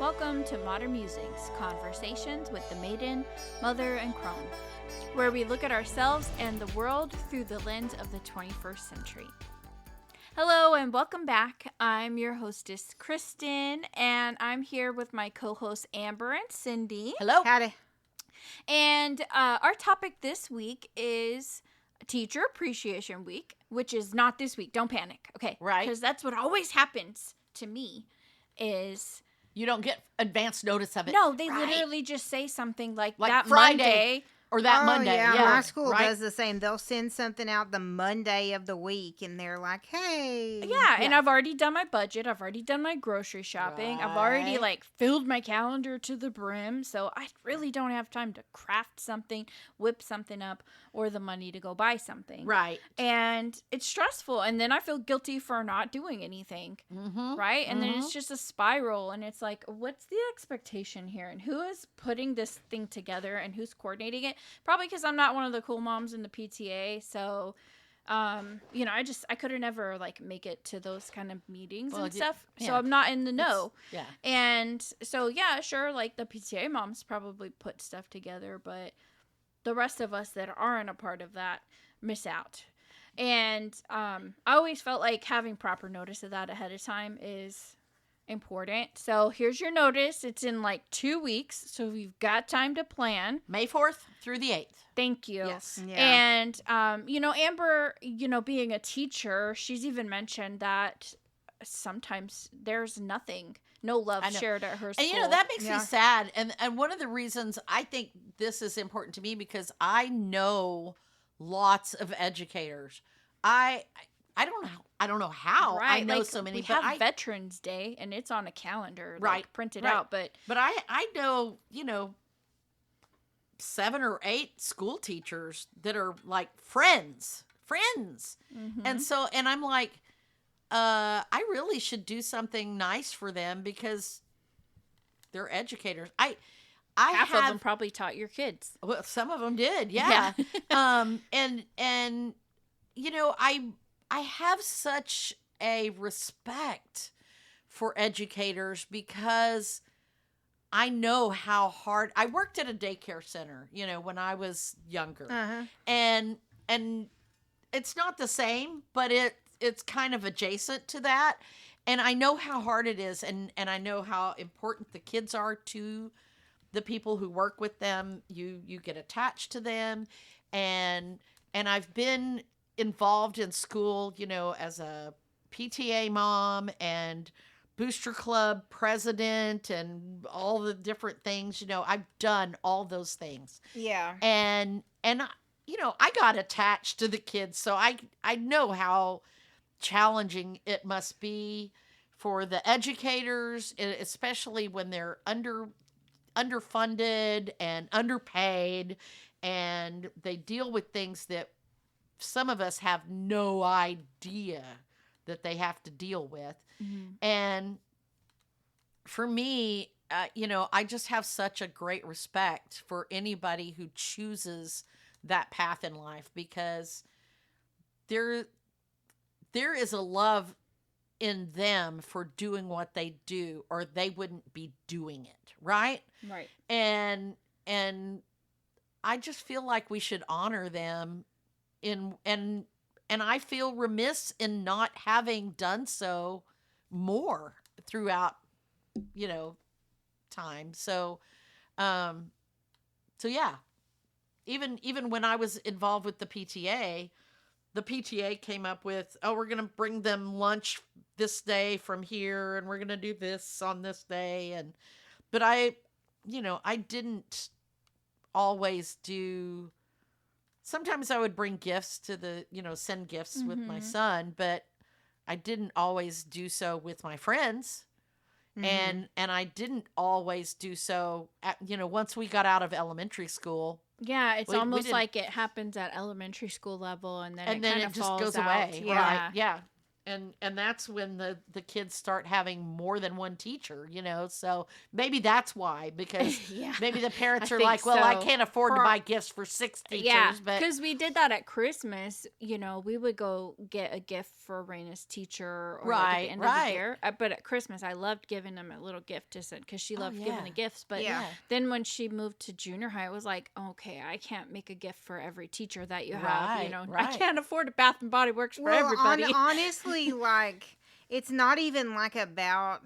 Welcome to Modern Musings, Conversations with the Maiden, Mother, and Crone, where we look at ourselves and the world through the lens of the 21st century. Hello and welcome back. I'm your hostess, Kristen, and I'm here with my co-hosts, Amber and Cindy. Hello. Howdy. And our topic this week is Teacher Appreciation Week, which is not this week. Don't panic, okay? Right. Because that's what always happens to me is... You don't get advance notice of it. No, they right. literally just say something like Like that Friday. Monday. Or that Monday. Yeah, Yeah. my school right? does the same. They'll send something out the Monday of the week, and they're like, hey. Yeah, and I've already done my budget. I've already done my grocery shopping. I've already, Right. filled my calendar to the brim. So I really don't have time to craft something, whip something up, or the money to go buy something. Right. And it's stressful. And then I feel guilty for not doing anything. Mm-hmm. Right? And then it's just a spiral. And it's like, what's the expectation here? And who is putting this thing together and who's coordinating it? Probably because I'm not one of the cool moms in the PTA. So, I could have never, make it to those kind of meetings and stuff. yeah. So I'm not in the know. Yeah. And so, yeah, sure, the PTA moms probably put stuff together. But the rest of us that aren't a part of that miss out. And I always felt like having proper notice of that ahead of time is important. So here's your notice. It's in 2 weeks. So you've got time to plan. May 4th through the 8th. Thank you. Yes. Yeah. And, Amber, being a teacher, she's even mentioned that sometimes there's no love shared at her school. And, that makes Yeah. me sad. And one of the reasons I think this is important to me because I know lots of educators. I don't know how I know so many, we but have Veterans Day and it's on a calendar, printed right. out, but I know, 7 or 8 school teachers that are friends. mm-hmm. And I'm like, I really should do something nice for them because they're educators. half of them probably taught your kids. Well, some of them did. Yeah. I have such a respect for educators because I know how hard I worked at a daycare center, when I was younger. Uh-huh. And it's not the same, but it's kind of adjacent to that. And I know how hard it is and I know how important the kids are to the people who work with them. You get attached to them and I've been involved in school, as a PTA mom and booster club president and all the different things, I've done all those things. Yeah. And I got attached to the kids, so I know how challenging it must be for the educators, especially when they're underfunded and underpaid, and they deal with things that some of us have no idea that they have to deal with. Mm-hmm. And for me, I just have such a great respect for anybody who chooses that path in life because there is a love in them for doing what they do or they wouldn't be doing it, right? Right. And I just feel like we should honor them and I feel remiss in not having done so more throughout, time. So yeah, even when I was involved with the PTA came up with, we're going to bring them lunch this day from here and we're going to do this on this day. But I didn't always do. Sometimes I would bring gifts to send gifts with my son, but I didn't always do so with my friends. Mm-hmm. And I didn't always do so at, once we got out of elementary school. Yeah, it's almost like it happens at elementary school level and then it just falls goes out. away. Yeah. Right. Yeah. And that's when the kids start having more than one teacher, so maybe that's why, because Yeah, maybe the I parents are think like, well, I so. can't afford to For buy gifts for 6 Yeah, teachers, but because we did that at Christmas. We would go get a gift for Raina's teacher or like at the right, end of the right. year. But at Christmas, I loved giving them a little gift to send because she Oh, loved giving yeah. the gifts. But Yeah. then when she moved to junior high, it was like, okay, I can't make a gift for every teacher that you have. Right, I right. can't afford a Bath and Body Works for Well, everybody. honestly, like, it's not even like about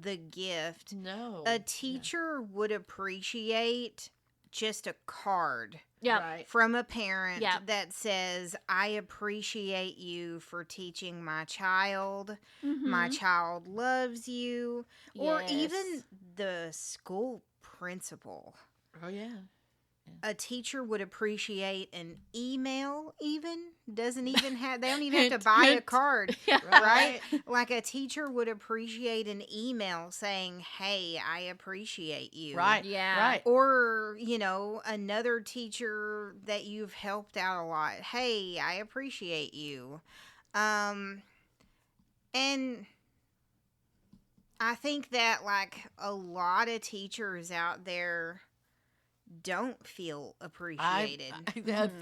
the gift. No. A teacher would appreciate just a card Yeah. Right. from a parent Yep. that says, I appreciate you for teaching my child. My Mhm. child loves you. Or even Yes. the school principal. Oh, yeah. A teacher would appreciate an email, even. Doesn't even have, they don't even have Hint, to buy a hint. card. Yeah. Right? Like a teacher would appreciate an email saying, hey, I appreciate you. Right. Yeah. Right. Or, another teacher that you've helped out a lot. Hey, I appreciate you. And I think that, like, a lot of teachers out there don't feel appreciated.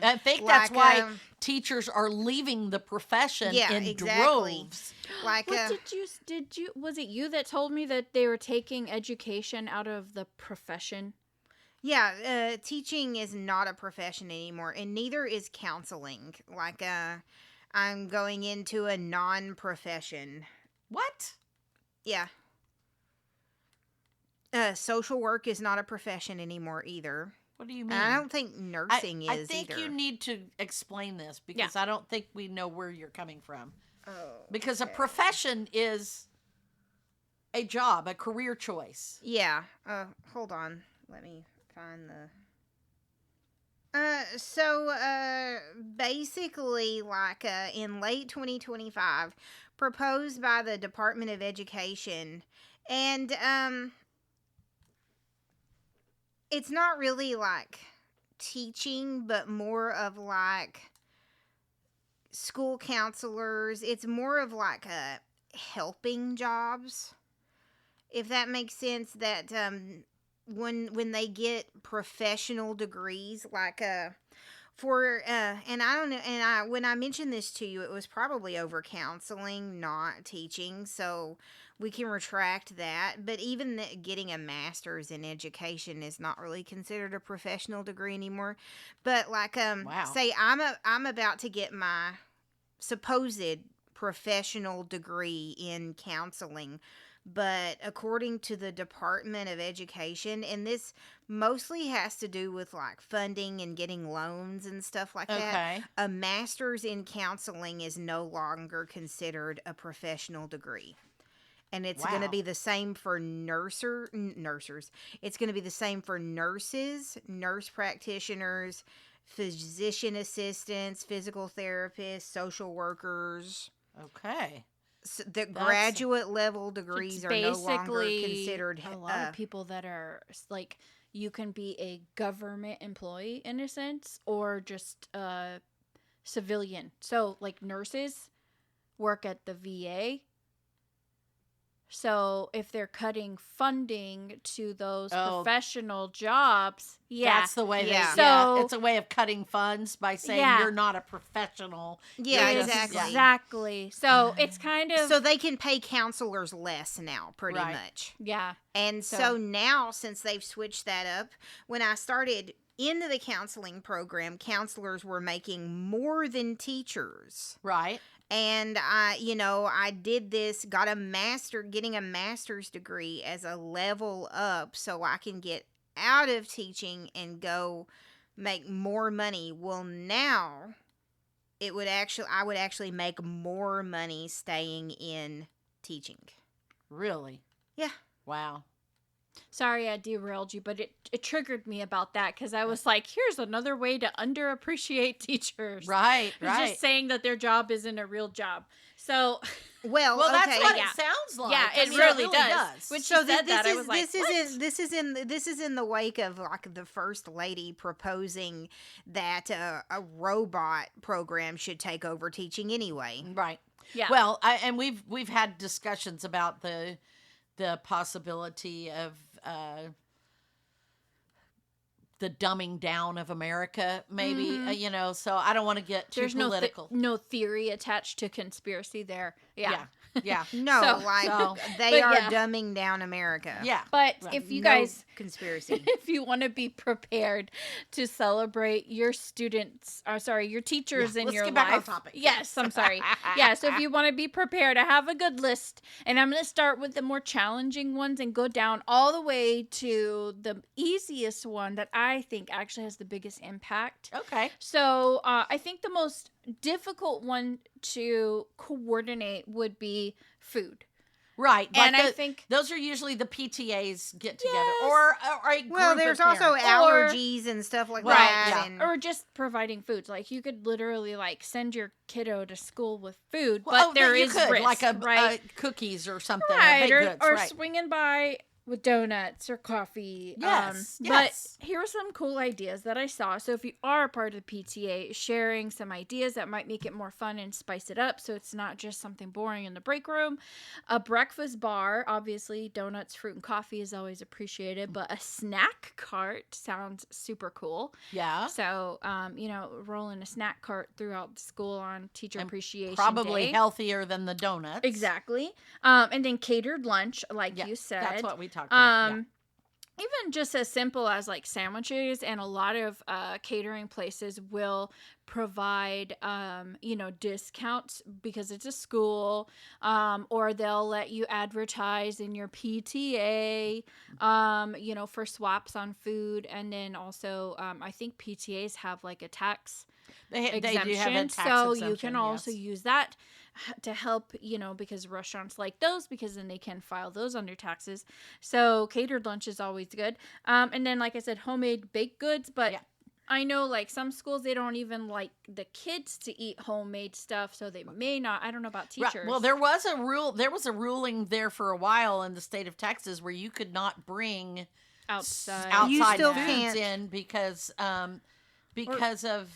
I think that's Like, why teachers are leaving the profession Yeah, in exactly. droves. Like, What did you was it you that told me that they were taking education out of the profession? yeah, teaching is not a profession anymore, and neither is counseling. Like, I'm going into a non-profession. What? Yeah. Social work is not a profession anymore either. What do you mean? And I don't think nursing is I think either. you need to explain this because I don't think we know where you're coming from. Oh, Because a okay. profession is a job, a career choice. Yeah. Hold on. Let me find the. Basically, like, in late 2025, proposed by the Department of Education, and, it's not really like teaching, but more of like school counselors. It's more of like a helping jobs, if that makes sense. That when they get professional degrees, like for and I don't know, and I when I mentioned this to you, it was probably over counseling, not teaching, so we can retract that. But even getting a master's in education is not really considered a professional degree anymore. But like, Wow. say I'm about to get my supposed professional degree in counseling, but according to the Department of Education, and this mostly has to do with like funding and getting loans and stuff like that, Okay. a master's in counseling is no longer considered a professional degree. And it's going to Wow. be the same for nurses. It's going to be the same for nurses, nurse practitioners, physician assistants, physical therapists, social workers. Okay. The graduate level degrees It's are no longer basically considered. a lot of people that are like, you can be a government employee in a sense, or just a civilian. So like nurses work at the VA. So if they're cutting funding to those Oh. professional jobs, yeah, That's the way they, Yeah. So- it's a way of cutting funds by saying Yeah. you're not a professional. Yeah, You're just- exactly. exactly. So it's kind of So they can pay counselors less now, pretty Right. much. yeah. And so now, since they've switched that up, when I started into the counseling program, counselors were making more than teachers. Right. And I did this, getting a master's degree as a level up so I can get out of teaching and go make more money. Well, now I would actually make more money staying in teaching. Really? Yeah. Wow. Sorry I derailed you, but it triggered me about that because I was like, here's another way to underappreciate teachers. Right. It's Right. just saying that their job isn't a real job. So Well, Well, that's okay. what yeah. it sounds like. Yeah, I it mean, really does. When she So said that, I was like, this is in the wake of like the first lady proposing that a robot program should take over teaching anyway. Right. Yeah. Well, and we've had discussions about the possibility of the dumbing down of America, maybe. Mhm. You know, so I don't want to get too There's political. no theory attached to conspiracy there. Yeah. Yeah. No, So- like So- they but are yeah. dumbing down America. Yeah. But Right. if you No guys conspiracy. if you want to be prepared to celebrate your students, your teachers Yeah, in let's your get life. back on topic. Yes, I'm sorry. Yeah, so if you want to be prepared, I have a good list, and I'm going to start with the more challenging ones and go down all the way to the easiest one that I think actually has the biggest impact. Okay. So I think the most difficult one to coordinate would be food. Right. And like I think those are usually the PTAs get together, Yes. or a group Well, of there's also parents. allergies and stuff like Right, that. yeah. And or just providing foods. Like you could literally like send your kiddo to school with food, Well, but there you is could, risk, like right? cookies or something, Right, baked or, goods, or right? swinging by with donuts or coffee. Yes, But yes. here are some cool ideas that I saw. So if you are a part of the PTA, sharing some ideas that might make it more fun and spice it up so it's not just something boring in the break room. A breakfast bar, obviously donuts, fruit, and coffee is always appreciated, but a snack cart sounds super cool. Yeah, So, rolling a snack cart throughout the school on Teacher And Appreciation probably Day. healthier than the donuts. Exactly. And then catered lunch, like Yeah, you said. that's what we talked about. Yeah. Even just as simple as like sandwiches, and a lot of catering places will provide, discounts because it's a school, or they'll let you advertise in your PTA, for swaps on food. And then also, I think PTAs have like a tax They exemption, do have a tax so exemption, you can also yes. use that to help, because restaurants like those, because then they can file those under taxes. So catered lunch is always good. And then, like I said, homemade baked goods, but Yeah. I know like some schools, they don't even like the kids to eat homemade stuff, so they may not. I don't know about Right. teachers. Well, there was a rule. There was a ruling there for a while in the state of Texas where you could not bring outside. You outside still foods can't. in because of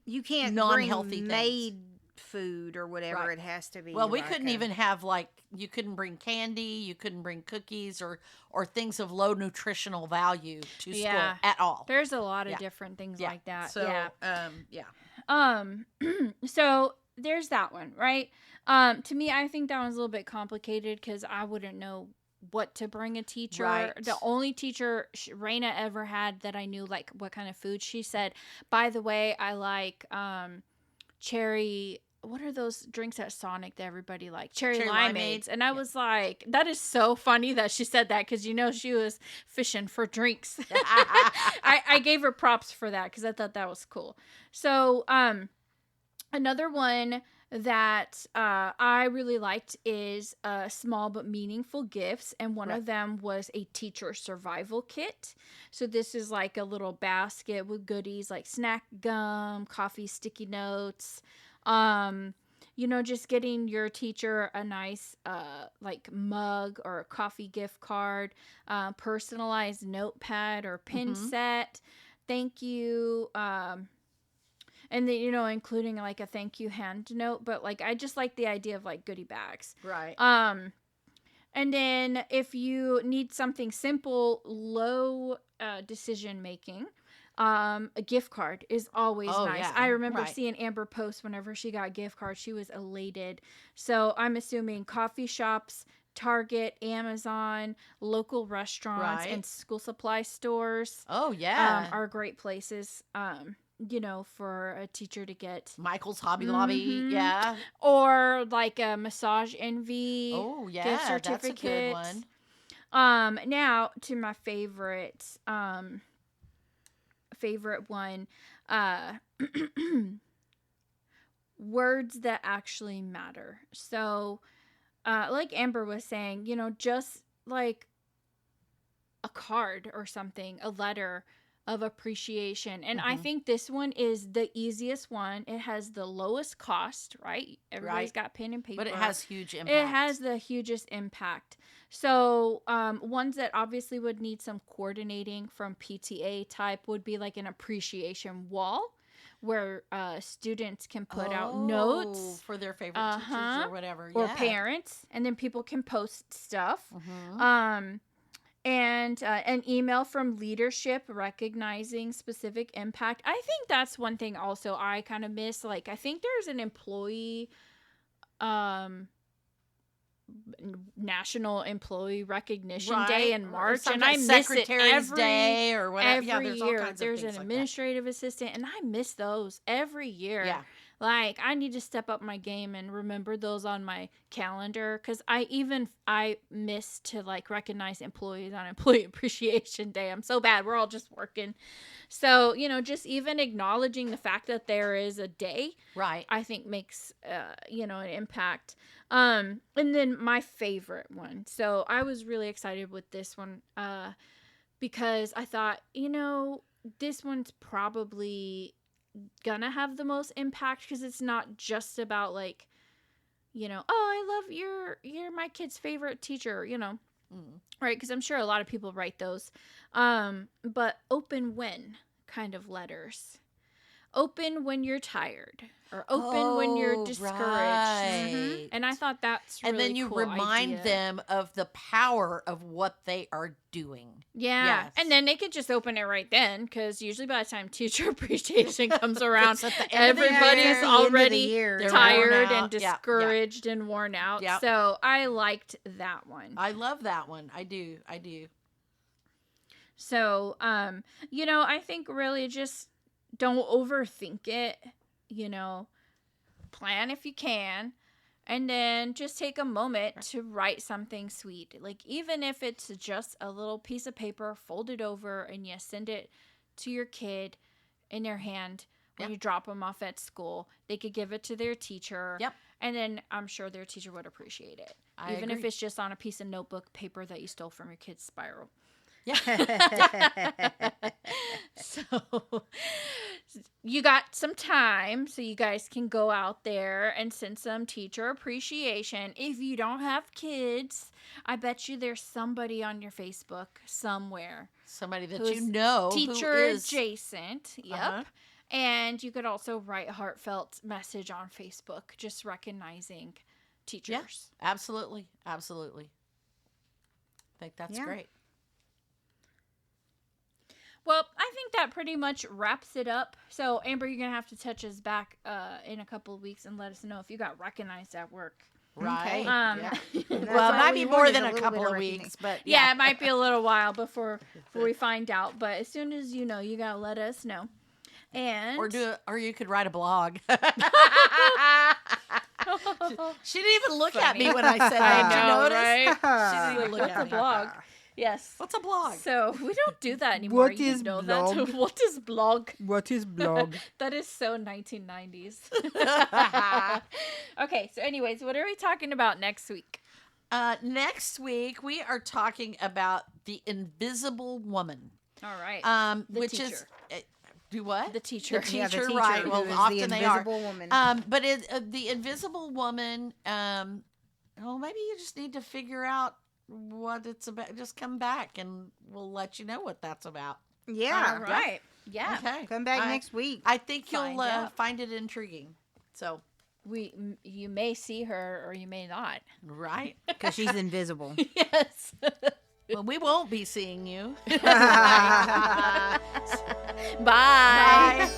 you can't non-healthy bring things. made food or whatever. Right. It has to be. well, we like couldn't a- even have you couldn't bring candy, you couldn't bring cookies or things of low nutritional value to school Yeah. at all. There's a lot of Yeah. different things Yeah. like that. So, yeah. So there's that one, right? To me, I think that one's a little bit complicated because I wouldn't know what to bring a teacher. Right. The only teacher Raina ever had that I knew like what kind of food, she said, by the way, I like cherry, what are those drinks at Sonic that everybody like? Cherry limeades. limeade. And I was like, that is so funny that she said that, because she was fishing for drinks. I gave her props for that because I thought that was cool. So another one that I really liked is small but meaningful gifts, and one Right. of them was a teacher survival kit. So this is like a little basket with goodies like snack gum, coffee sticky notes, just getting your teacher a nice like mug or a coffee gift card, personalized notepad or pin Mhm. set, thank you, and then, including like a thank you hand note. But like, I just like the idea of like goodie bags. Right. And then if you need something simple, low decision making, a gift card is always Oh, nice. yeah. I remember Right. seeing Amber post whenever she got a gift card, she was elated. So I'm assuming coffee shops, Target, Amazon, local restaurants, Right. and school supply stores Oh yeah. are great places, for a teacher to get. Michael's Hobby Lobby. Mhm. Yeah. Or like a Massage Envy Oh yeah. gift That's a good certificate. one. Now to my favorite one, words that actually matter. So, like Amber was saying, just like a card or something, a letter of appreciation. And I Mhm. think this one is the easiest one. It has the lowest cost, right? Everybody's Right. got pen and paper. But it has huge impact. It has the hugest impact. So, ones that obviously would need some coordinating from PTA type would be like an appreciation wall, where students can put out notes for their favorite teachers or whatever. or Yeah. parents, and then people can post stuff. Mhm. And an email from leadership recognizing specific impact. I think that's one thing also I kind of miss. Like, I think there's an employee National Employee Recognition Day in March, and I miss it every Day or whatever. Every There's year. all kinds There's of things an like administrative assistant, and I miss those every year. Yeah. Like, I need to step up my game and remember those on my calendar, because I miss to like recognize employees on Employee Appreciation Day. I'm so bad. We're all just working. So, just even acknowledging the fact that there is a day, Right. I think makes, an impact. And then my favorite one. So I was really excited with this one, because I thought, this one's probably gonna have the most impact, because it's not just about like, oh, I love you're my kid's favorite teacher, right? Because I'm sure a lot of people write those, but open when kind of letters. Open when you're tired, or open when you're discouraged. Right. And I thought that's really And then you cool remind idea. them of the power of what they are doing. Yeah. Yes. And then they could just open it right then, because usually by the time teacher appreciation comes around, It's at the end of the everybody's year. At the end of the already year. They're tired worn and out. Yeah, yeah. discouraged and worn out. Yep. So I liked that one. I love that one. I do. So, I think really just don't overthink it, plan if you can, and then just take a moment to write something sweet. Like, even if it's just a little piece of paper folded over and you send it to your kid in their hand when you drop them off at school, they could give it to their teacher. Yep. And then I'm sure their teacher would appreciate it. I Even if agree. it's just on a piece of notebook paper that you stole from your kid's spiral. So you got some time, so you guys can go out there and send some teacher appreciation. If you don't have kids, I bet you there's somebody on your Facebook somewhere, Somebody that who's you know teacher who is adjacent. Yep. Uh-huh. And you could also write a heartfelt message on Facebook, just recognizing teachers. Absolutely. I think that's Yeah. great. Well, I think that pretty much wraps it up. So, Amber, you're going to have to touch us back in a couple of weeks and let us know if you got recognized at work. Right. Um, Yeah. That's Well, it all might we be want more is than a little couple bit of recognition. weeks, but Yeah, it might be a little while before we find out. But as soon as you know, you got to let us know. And or you could write a blog. She didn't even look at me when I said that. Did you know, notice? right? She didn't even look What's at a me. blog? Yes. What's a blog? So we don't do that anymore. What You is know blog? That. What is blog? What is blog? That is so 1990s. Okay, so anyways, what are we talking about next week? Next week we are talking about the Invisible Woman. All right. The which is teacher. do what? The teacher. The Yeah, the teacher, teacher right? who Well, is often the they are. invisible woman. But the Invisible Woman. Well, maybe you just need to figure out what it's about. Just come back and we'll let you know what that's about. Yeah. All right. Yeah. Okay. Come back next week. I think you'll Find out. find it intriguing. So, You may see her or you may not. right? Because she's invisible. Yes. Well, we won't be seeing you. Bye. Bye.